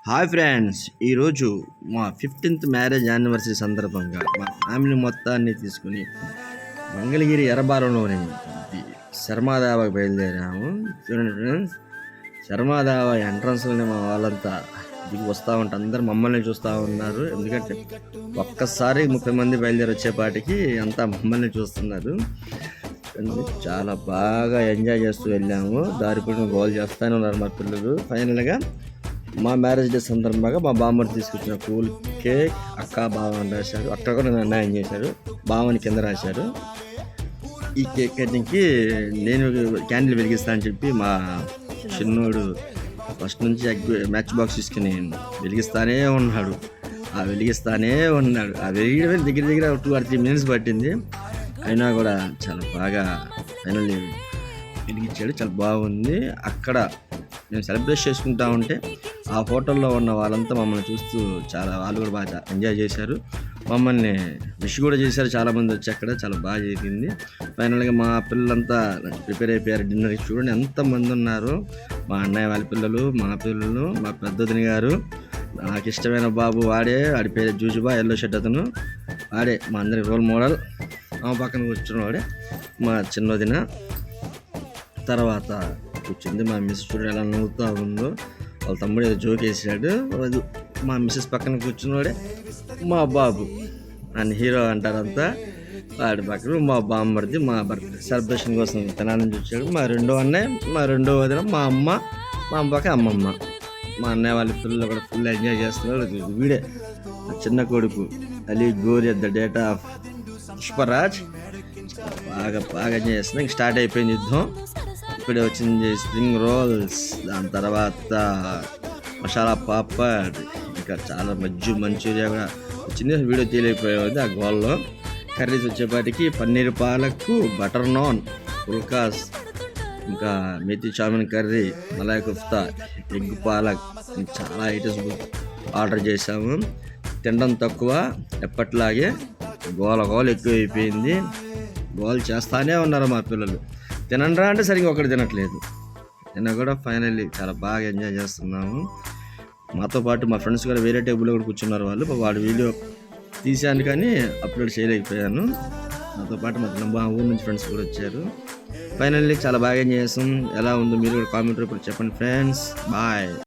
Hi friends, ఈరోజు మా 15th marriage anniversary సందర్భంగా మా ఫ్యామిలీ మొత్తాన్ని తీసుకుని మంగళగిరి ఎర్రబారంలోని శర్మాదాబాకి బయలుదేరాము. చూడండి ఫ్రెండ్స్, శర్మాదాబా ఎంట్రన్స్లోనే మా వాళ్ళంతా దిగి వస్తూ ఉంటే అందరు మమ్మల్ని చూస్తూ ఉన్నారు. ఎందుకంటే ఒక్కసారి 30 మంది బయలుదేరి వచ్చేపాటికి అంతా మమ్మల్ని చూస్తున్నారు. చాలా బాగా ఎంజాయ్ చేస్తూ వెళ్ళాము. దారిపడిన గోల్ చేస్తూనే ఉన్నారు మా పిల్లలు. ఫైనల్గా మా మ్యారేజ్ డే సందర్భంగా మా బామ్మని తీసుకొచ్చిన కూల్ కేక్ అక్క బావ అని రాశారు. అక్క కూడా నిర్ణయం చేశారు, బావని కింద రాశారు. ఈ కేక్ కటింగ్కి నేను క్యాండిల్ వెలిగిస్తా అని చెప్పి మా చిన్నోడు ఫస్ట్ నుంచి మ్యాచ్ బాక్స్ తీసుకుని వెలిగిస్తానే ఉన్నాడు. ఆ వెలిగడమే దగ్గర 2 or 3 minutes పట్టింది. అయినా కూడా చాలా బాగా ఫైనల్ వెలిగించాడు. చాలా బాగుంది. అక్కడ మేము సెలబ్రేట్ చేసుకుంటా ఉంటే ఆ హోటల్లో ఉన్న వాళ్ళంతా మమ్మల్ని చూస్తూ వాళ్ళు కూడా బాగా ఎంజాయ్ చేశారు. మమ్మల్ని విష్ కూడా చేశారు. చాలామంది వచ్చి అక్కడ చాలా బాగా జరిగింది. ఫైనల్గా మా పిల్లలంతా ప్రిపేర్ అయిపోయారు డిన్నర్కి. చూడండి ఎంతమంది ఉన్నారు. మా అన్నయ్య వాళ్ళ పిల్లలు, మా పిల్లలు, మా పెద్దదిని గారు, నాకు ఇష్టమైన బాబు వాడి పేరు జూజుబా, ఎల్లో షర్ట్ అతను వాడే మా అందరికి రోల్ మోడల్. ఆ పక్కన కూర్చున్న వాడే మా చిన్నదిన. తర్వాత కూర్చుంది మా మిస్. చూడండి ఎలా నవ్వుతూ ఉందో. వాళ్ళ తమ్ముడు ఏదో జోక్ వేసాడు. మా మిస్సెస్ పక్కన కూర్చున్నవాడే మా బాబు అని హీరో అంటారంతా. వాడి పక్కన మా బామ్మర్ది మా బర్త్డే సెలబ్రేషన్ కోసం తినాలని చూసాడు. మా రెండో అన్నయ్య, మా రెండో వదిన, మా అమ్మ, మా పక్క అమ్మమ్మ. మా అన్నయ్య వాళ్ళ పిల్లలు కూడా ఫుల్ ఎంజాయ్ చేస్తున్నారు. వీడే చిన్న కొడుకు అలీ గోరి at the date of Pushparaj. బాగా ఎంజాయ్ చేస్తున్నాం. ఇంక స్టార్ట్ అయిపోయింది యుద్ధం. ఇప్పుడే వచ్చింది స్ప్రింగ్ రోల్స్, దాని తర్వాత మసాలా పాపడ్, ఇంకా చాలా మంచూరియా కూడా వచ్చింది. వీడియో తీయలేకపోయేది ఆ గోల్లో. కర్రీస్ వచ్చేపాటికి పన్నీర్ పాలకు, బటర్ నాన్, పుల్కాస్, ఇంకా మెథి చామిన్ కర్రీ, మలాయ్ కుఫ్తా, ఎగ్ పాలక్, చాలా ఐటమ్స్ ఆర్డర్ చేసాము. తినడం తక్కువ, ఎప్పట్లాగే గోల ఎక్కువ అయిపోయింది. గోల్ చేస్తానే ఉన్నారు మా పిల్లలు. తినండ్రా అంటే సరిగ్గా ఒకటి తినట్లేదు. నిన్న కూడా ఫైనల్లీ చాలా బాగా ఎంజాయ్ చేస్తున్నాము. మాతో పాటు మా ఫ్రెండ్స్ కూడా వేరే టేబుల్లో కూడా కూర్చున్నారు. వాడి వీడియో తీసాను కానీ అప్లోడ్ చేయలేకపోయాను. నాతో పాటు మా ఊరు నుంచి ఫ్రెండ్స్ కూడా వచ్చారు. ఫైనల్లీ చాలా బాగా ఎంజాయ్ చేస్తాం. ఎలా ఉందో మీరు కూడా కామెంట్ రూపంలో చెప్పండి ఫ్రెండ్స్. బాయ్.